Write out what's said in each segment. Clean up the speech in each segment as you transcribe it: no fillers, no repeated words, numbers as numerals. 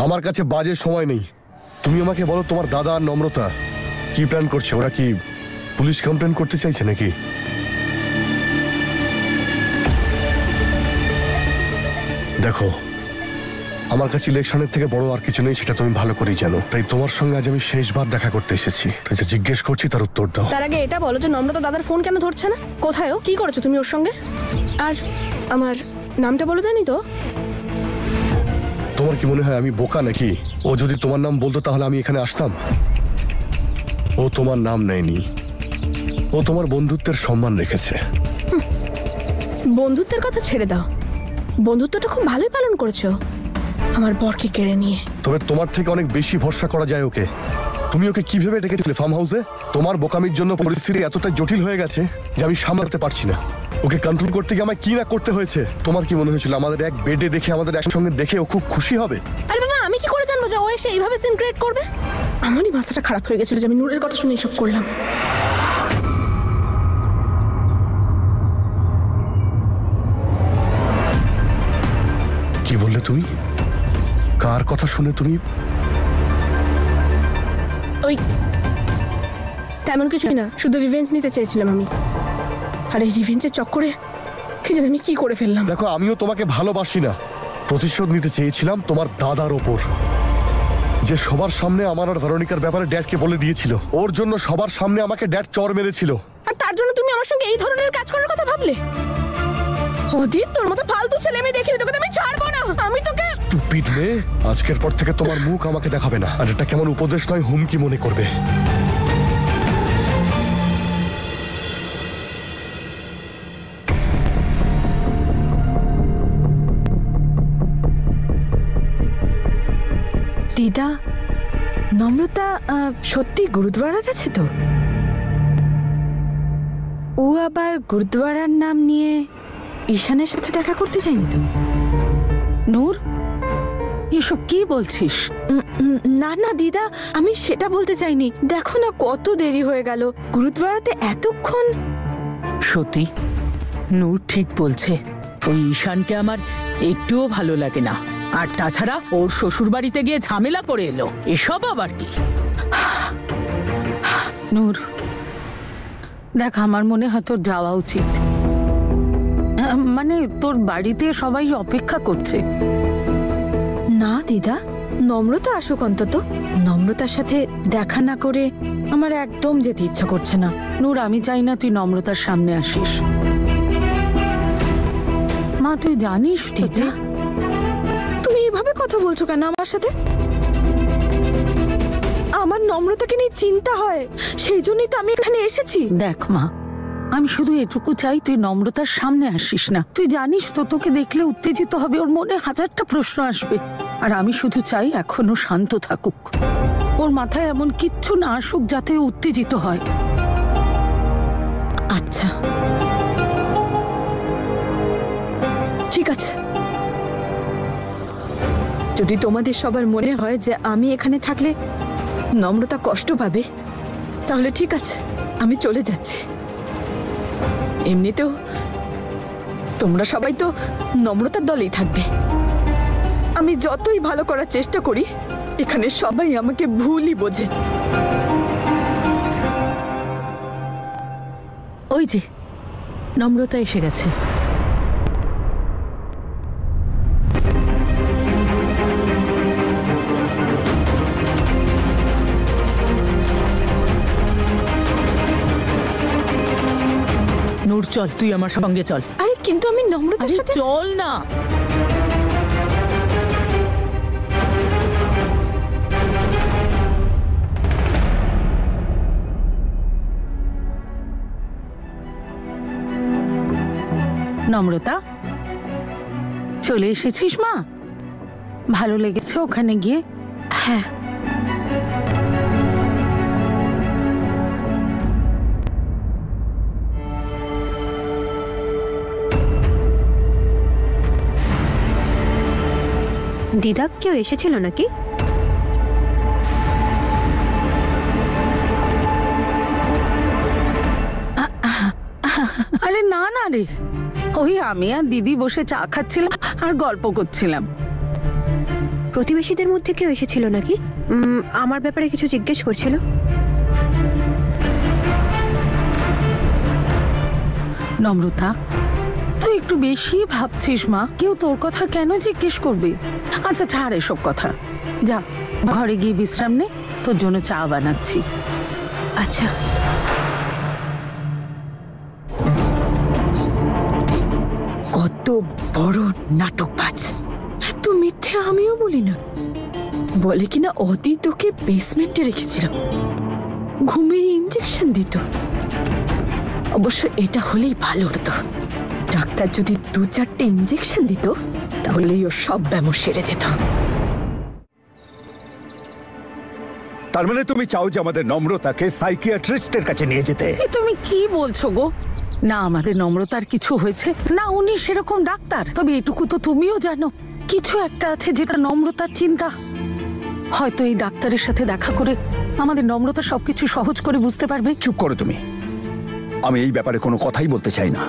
আমার কাছে বাজে সময় নেই। তুমি আমাকে বলো তোমার দাদা আর নম্রতা কি প্ল্যান করছে? ওরা কি পুলিশ কমপ্লেন করতে চাইছে নাকি? দেখো, আমার কাছে ইলেকশনের থেকে বড় আর কিছু নেই, সেটা তুমি ভালো করেই জানো। তাই তোমার সঙ্গে আজ আমি শেষবার দেখা করতে এসেছি। তাই যে জিজ্ঞেস করছি তার উত্তর দাও। তার আগে এটা বলো যে নম্রতা দাদার ফোন কেন ধরছে না? কোথায় ও? কি করেছো তুমি ওর সঙ্গে? আর আমার নামটা বলে দেয়নি তো? তোমার কি মনে হয় আমি বোকা নাকি? ও যদি তোমার নাম বলতো তাহলে আমি এখানে আসতাম? ও তোমার নাম নেয়নি, ও তোমার বন্ধুত্বের সম্মান রেখেছে। বন্ধুত্বের কথা ছেড়ে দাও, বন্ধুত্বটা খুব ভালোই পালন করেছো আমার বরকে কেড়ে নিয়ে। তবে তোমার থেকে অনেক বেশি ভরসা করা যায় ওকে। তুমি ওকে কি ভেবে ডেকেছিলে ফার্ম হাউসে? তোমার বোকামির জন্য পরিস্থিতি এতটাই জটিল হয়ে গেছে যে আমি সামলাতে পারছি না। ওকে কন্ট্রোল করতে গিয়ে আমায় কি না করতে হয়েছে। তোমার কি মনে হয়েছিল আমাদের এক বেডে দেখে, আমাদের একসঙ্গে দেখে ও খুব খুশি হবে? আরে বাবা, আমি কি করে জানবো যে ও এসে এইভাবে সিন ক্রিয়েট করবে? আমারই মাথাটা খারাপ হয়ে গেছিল যে আমি নূরের কথা শুনে এসব করলাম। কি বললে তুমি? কার কথা শুনে তুমি? ওই তেমন কিছুই না, শুধু রিভেঞ্জ নিতে চেয়েছিলাম আমি। আর এই রিভেঞ্জের চক্করে কি জানি আমি কি করে ফেললাম। দেখো, আমিও তোমাকে ভালোবাসি না, প্রতিশোধ নিতে চেয়েছিলাম তোমার দাদার ওপর, যে সবার সামনে আমার আর ভেরোনিকার ব্যাপারে ড্যাডকে বলে দিয়েছিল। ওর জন্য সবার সামনে আমাকে ড্যাড চড় মেরেছিল। আর তার জন্য তুমি আমার সঙ্গে এই ধরনের কাজ করার কথা ভাবলে? অদিত, তোর মতো ফালতু ছেলে আমি দেখিনি, তোকে আমি ছাড়বো না। আমি তোকে স্টুপিড মেয়ে, আজকের পর থেকে তোমার মুখ আমাকে দেখাবে না। আর এটা কেমন উপদেশ নয়, হুমকি মনে করবে। দিদা, নম্রতা সত্যি গুরুদ্বারা গেছে তো? ও আবার গুরুদ্বারার নাম নিয়ে ঈশানের সাথে দেখা করতে চাইনি তো? নূর, এসব কি বলছিস? না না দিদা, আমি সেটা বলতে চাইনি। দেখো না কত দেরি হয়ে গেল, গুরুদ্বারাতে এতক্ষণ। সত্যি নূর ঠিক বলছে, ওই ঈশানকে আমার একটুও ভালো লাগে না। আর তাছাড়া ওর শ্বশুর বাড়িতে গিয়ে ঝামেলা করে এলো, এসব আবার কি? নূর দেখ, আমার মনে হয় তোর যাওয়া উচিত। মানে তোর বাড়িতে সবাই অপেক্ষা করছে। না দিদা, নম্রতা আসুক অন্তত। নম্রতার সাথে দেখা না করে আমার একদম যেতে ইচ্ছা করছে না। নূর, আমি চাই না তুই নম্রতার সামনে আসিস। মা, তুই জানিস দিদা, তুমি এভাবে কথা বলছো কেন আমার সাথে? আমার নম্রতাকে নিয়ে চিন্তা হয়, সেই জন্যই তো আমি এখানে এসেছি। দেখ মা, আমি শুধু এটুকু চাই তুই নম্রতার সামনে আসিস না। তুই জানিস তো, তোকে দেখলে উত্তেজিত হবে, ওর মনে হাজারটা প্রশ্ন আসবে। আর আমি শুধু চাই এখনো শান্ত থাকুক, ওর মাথায় এমন কিচ্ছু না আসুক যাতে উত্তেজিত হয়। আচ্ছা ঠিক আছে, যদি তোমাদের সবার মনে হয় যে আমি এখানে থাকলে নম্রতা কষ্ট পাবে, তাহলে ঠিক আছে, আমি চলে যাচ্ছি। এমনিতেও তোমরা সবাই তো নম্রতার দলেই থাকবে। আমি যতই ভালো করার চেষ্টা করি, এখানে সবাই আমাকে ভুলই বোঝে। ওই যে নম্রতা এসে গেছে। নূর চল, তুই আমার সঙ্গে চল। আরে কিন্তু আমি নম্রতার সাথে। চল না। নম্রতা, চলে এসেছিস মা? ভালো লেগেছে ওখানে গিয়ে? হ্যাঁ, দিদা কেউ এসেছিল নাকি? আরে না না রে, ওই আমি আর দিদি বসে চা খাচ্ছিলাম আর গল্প করছিলাম। প্রতিবেশীদের মধ্যে কেউ এসেছিল নাকি? আমার ব্যাপারে কিছু জিজ্ঞেস করছিল? নম্রতা, তুই একটু বেশি ভাবছিস মা। কেউ তোর কথা কেন জিজ্ঞেস করবে? আচ্ছা ছাড় এসব কথা, যা ঘরে গিয়ে বিশ্রাম নে, তোর জন্য চা বানাচ্ছি। আচ্ছা। কত বড় নাটকবাজ! এত মিথ্যে আমিও বলি না। বলে কিনা অদি তোকে বেসমেন্টে রেখেছিল, ঘুমের ইঞ্জেকশন দিত। অবশ্য এটা হলেই ভালো হতো। ডাক্তার যদি 2-4টে ইঞ্জেকশন দিত তাহলেই ওর সব ব্যামো সেরে যেত। তার মানে তুমি চাও যে আমাদের নম্রতাকে সাইকিয়াট্রিস্টের কাছে নিয়ে যেতে? এ তুমি কি বলছো গো? না আমাদের নম্রতার কিছু হয়েছে না, উনি সেরকম ডাক্তার। তবে এটুকু তো তুমিও জানো, কিছু একটা আছে যেটা নম্রতার চিন্তা। হয়তো এই ডাক্তারের সাথে দেখা করে আমাদের নম্রতা সবকিছু সহজ করে বুঝতে পারবে। চুপ করো তুমি, আমি এই ব্যাপারে কোনো কথাই বলতে চাই না।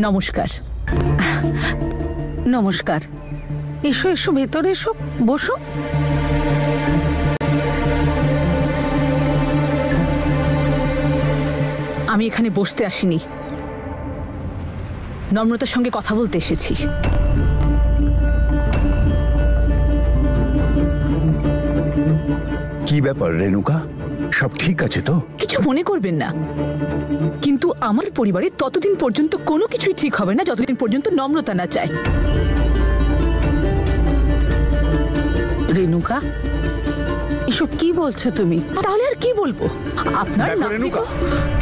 নমস্কার। নমস্কার, এসো এসো, ভেতরে এসো, বসো। আমি এখানে বসতে আসিনি, নম্রতার সঙ্গে কথা বলতে এসেছি। কি ব্যাপার রেণুকা, সব ঠিক আছে তো? কিছু মনে করবেন না, কিন্তু আমার পরিবারে ততদিন পর্যন্ত কোনো কিছুই ঠিক হবে না যতদিন পর্যন্ত নম্রতা না চায়। রেণুকা, এসব কি বলছো তুমি? তাহলে আর কি বলবো? আপনার দেখো নাতনি রেণুকা, তো-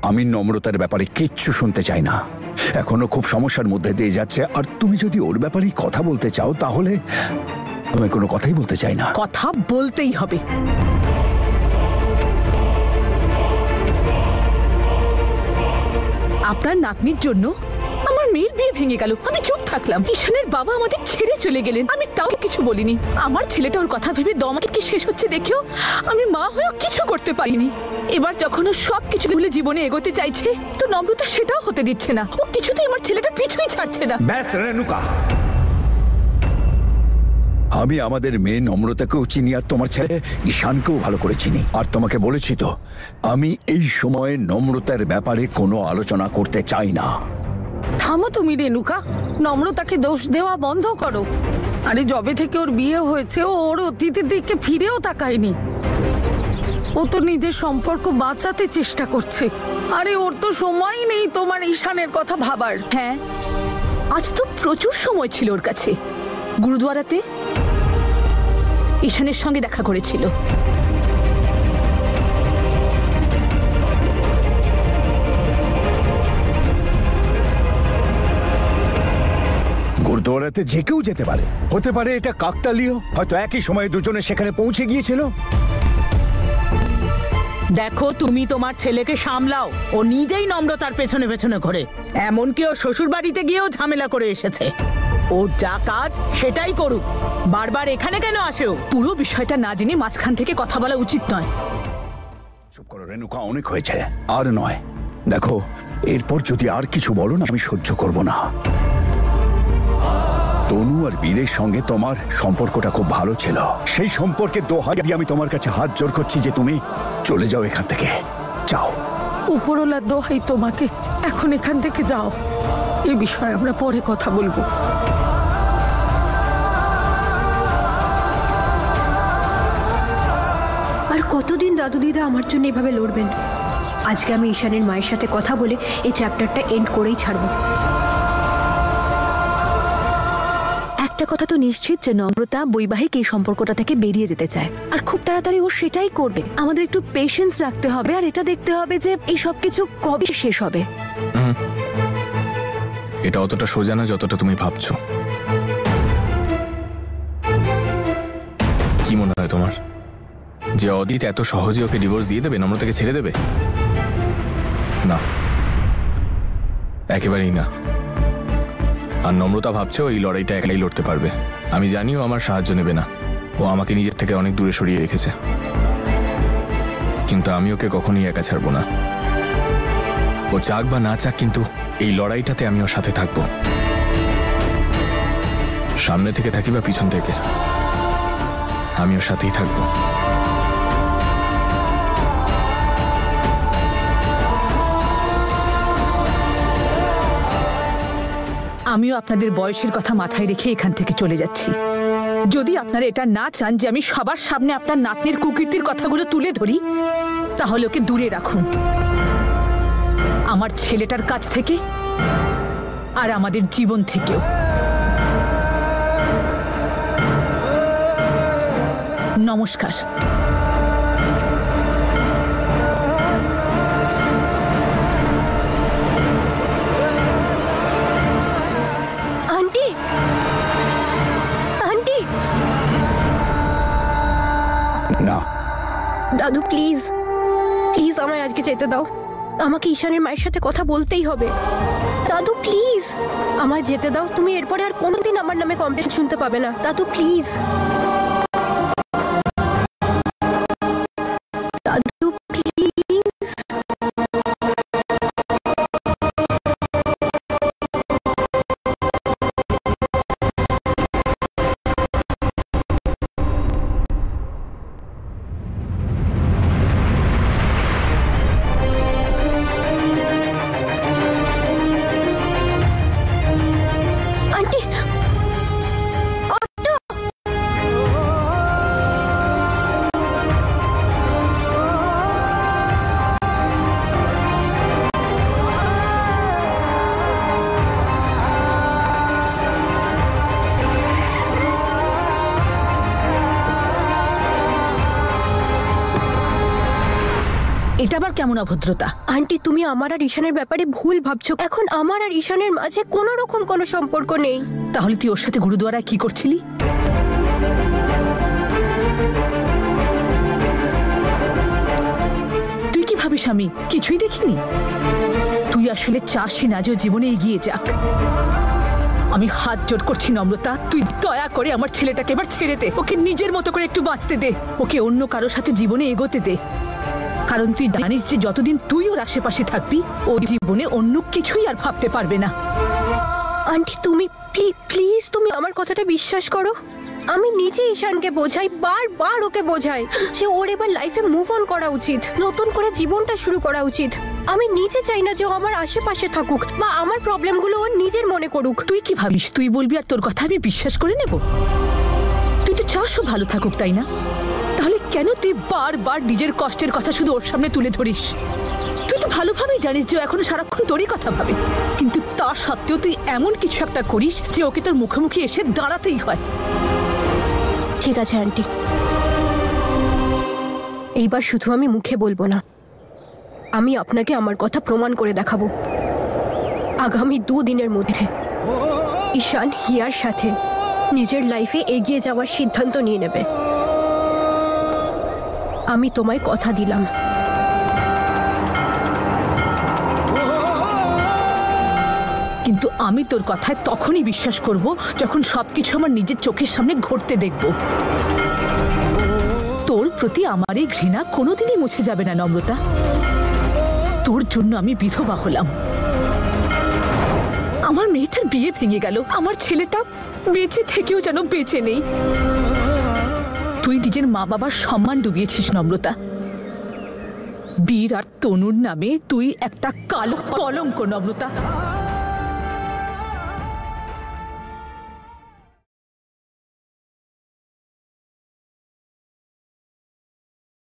আমি নম্রতার ব্যাপারে কিচ্ছু শুনতে চাই না। এখনো খুব সমস্যার মধ্যে দিয়ে যাচ্ছে, আর তুমি যদি ওর ব্যাপারেই কথা বলতে চাও তাহলে আমি কোনো কথাই বলতে চাই না। কথা বলতেই হবে। আপনার নাতনির জন্য আমার মেয়ের বিয়ে ভেঙে গেল, আমি চুপ থাকলাম। ঈশানের বাবা আমাদের ছেড়ে চলে গেলেন, আমি তাও কিছু বলিনি। আমার ছেলেটা ওর কথা ভেবে দমাকে কি শেষ হচ্ছে দেখেও আমি মা হয়েও কিছু করতে পারিনি। এবার যখন ও সব কিছু ভুলে জীবনে এগোতে চাইছে, তো নম্রতা সেটাও হতে দিচ্ছে না। ও কিছুতেই আমার ছেলেটা পিছুই ছাড়ছে না। ব্যাস রেণুকা, আমি আমাদের মেয়ে নম্রতাকেও চিনি, আর তোমার ছেলে ঈশানকেও ভালো করে চিনি। আর তোমাকে বলেছি তো, আমি এই সময়ে নম্রতার ব্যাপারে কোনো আলোচনা করতে চাই না। থামো তুমি রেণুকা, নম্রতাকে দোষ দেওয়া বন্ধ করো। আরে যবে থেকে ওর বিয়ে হয়েছে ও ওর অতীতের দিকে ফিরেও তাকায়নি। ও তো নিজের সম্পর্ক বাঁচাতে চেষ্টা করছে। আরে ওর তো সময় নেই তোমার ঈশানের কথা ভাবার। হ্যাঁ, আজ তো প্রচুর সময় ছিল ওর কাছে। গুরুদুয়ারাতে ঈশানের সঙ্গে দেখা করেছিল। গুরুদুয়ারাতে যে কেউ যেতে পারে, হতে পারে এটা কাকতালীয়, হয়তো একই সময়ে দুজনে সেখানে পৌঁছে গিয়েছিল। দেখো, তুমি তোমার ছেলেকে সামলাও। ও নিজেই নম্রতার পেছনে পেছনে ঘোরে, এমনকি ও শ্বশুর বাড়িতে গিয়েও ঝামেলা করে এসেছে। ওর যা কাজ সেটাই করুক, বারবার এখানে কেন আসে ও? পুরো বিষয়টা না জেনে মাঝখান থেকে কথা বলা উচিত নয়। চুপ করো রেণুকা, অনেক হয়েছে, আর নয়। দেখো, এরপর যদি আর কিছু বলো না, আমি সহ্য করব না। তনু আর বীরের সঙ্গে তোমার সম্পর্কটা খুব ভালো ছিল। সেই সম্পর্কে দোহাই দিয়ে আমি তোমার কাছে হাত জোড় করছি যে তুমি চলে যাও এখান থেকে, যাও। উপরওয়ালার দোহাই তোমাকে, এখন এখান থেকে যাও। এ বিষয়ে আমরা পরে কথা বলবো। আর কতদিন দাদু দিদা আমার জন্য এভাবে লড়বেন? আজকে আমি ঈশানের মায়ের সাথে কথা বলে এই চ্যাপ্টারটা এন্ড করেই ছাড়বো। একটা কথা তো নিশ্চিত যে নম্রতা বৈবাহিক এই সম্পর্কটা থেকে বেরিয়ে যেতে চায়, আর খুব তাড়াতাড়ি ও সেটাই করবে। আমাদের একটু পেশেন্স রাখতে হবে, আর এটা দেখতে হবে যে এই সবকিছু কবে শেষ হবে। এটা অতটা সোজা না যতটা তুমি ভাবছো। কি মনে হয় তোমার যে অদিত এত সহজে ওকে ডিভোর্স দিয়ে দেবে, নম্রতাকে ছেড়ে দেবে? না, একেবারেই না। আর নম্রতা ভাবছে এই লড়াইটা একাই লড়তে পারবে। আমি জানি ও আমার সাহায্য নেবে না, ও আমাকে নিজের থেকে অনেক দূরে সরিয়ে রেখেছে, কিন্তু আমি ওকে কখনোই একা ছাড়বো না। ও চাক বা না চাক, কিন্তু এই লড়াইটাতে আমি ওর সাথে থাকবো। সামনে থেকে থাকি বা পিছন থেকে, আমি ওর সাথেই থাকবো। আমিও আপনাদের বয়সের কথা মাথায় রেখে এখান থেকে চলে যাচ্ছি। যদি আপনারা এটা না চান যে আমি সবার সামনে আপনার নাতনির কুকীর্তির কথাগুলো তুলে ধরি, তাহলে ওকে দূরে রাখুন আমার ছেলেটার কাছ থেকে আর আমাদের জীবন থেকেও। নমস্কার। আন্টি, আন্টি, না, দাদু প্লিজ, প্লিজ আমায় আজকে যেতে দাও। আমাকে ঈশানের মায়ের সাথে কথা বলতেই হবে। দাদু প্লিজ আমায় যেতে দাও। তুমি এরপরে আর কোনোদিন আমার নামে কমপ্লেন শুনতে পাবে না। দাদু প্লিজ, দাদু প্লিজ। Aunty, auto. এটা আবার কেমন অভদ্রতা? আন্টি, তুমি আমার আর ঈশানের ব্যাপারে ভুল ভাবছো। এখন আমার আর ঈশানের মাঝে কোনো রকম কোনো সম্পর্ক নেই। তাহলে তুই ওর সাথে গুরুদুয়ারায় কি করছিলি? তুই কি ভাবিস আমি কিছুই দেখিনি? তুই আসলে চাসই না যে ও জীবনে এগিয়ে যাক। আমি হাত জোড় করছি নম্রতা, তুই দয়া করে আমার ছেলেটাকে এবার ছেড়ে দে। ওকে নিজের মতো করে একটু বাঁচতে দে। ওকে অন্য কারোর সাথে জীবনে এগোতে দে। কারণ তুই জানিস যে যতদিন তুই ওর আশেপাশে থাকবি, ও জীবনে অন্য কিছুই আর ভাবতে পারবে না। আন্টি, তুমি প্লিজ তুমি আমার কথাটা বিশ্বাস করো। আমি নিজে ঈশানকে বোঝাই, বারবার ওকে বোঝাই যে ওর এবার লাইফে মুভ অন করা উচিত, নতুন করে জীবনটা শুরু করা উচিত। আমি নিজে চাই না যে ও আমার আশেপাশে থাকুক বা আমার প্রবলেমগুলো ও নিজের মনে করুক। তুই কি ভাবিস তুই বলবি আর তোর কথা আমি বিশ্বাস করে নেব? তুই তো চাস ও ভালো থাকুক, তাই না? তাহলে কেন তুই বারবার নিজের কষ্টের কথা শুধু ওর সামনে তুলে ধরিস? তুই তো ভালোভাবেই জানিস যে ও এখনো সারাক্ষণ তোরই কথা ভাবে, কিন্তু তা সত্ত্বেও তুই এমন কিছু একটা করিস যে ওকে তোর মুখোমুখি এসে দাঁড়াতেই হয়। ঠিক আছে আন্টি, এইবার শুধু আমি মুখে বলবো না, আমি আপনাকে আমার কথা প্রমাণ করে দেখাবো। আগামী 2 দিনের মধ্যে ঈশান হিয়ার সাথে নিজের লাইফে এগিয়ে যাওয়ার সিদ্ধান্ত নিয়ে নেবে। আমি তোমায় কথা দিলাম। কিন্তু আমি তোর কথায় তখনই বিশ্বাস করব যখন সবকিছু আমার নিজের চোখের সামনে ঘটতে দেখব। তোর প্রতি আমার এই ঘৃণা কোনোদিনই মুছে যাবে না নম্রতা। তোর জন্য আমি বিধবা হলাম, আমার মেয়েটার বিয়ে ভেঙে গেল, আমার ছেলেটা বেঁচে থেকেও যেন বেঁচে নেই। তুই নিজের মা বাবার সম্মান ডুবিয়েছিস নম্রতা। বীর আর তনুর নামে তুই একটা কালো কলঙ্ক নম্রতা।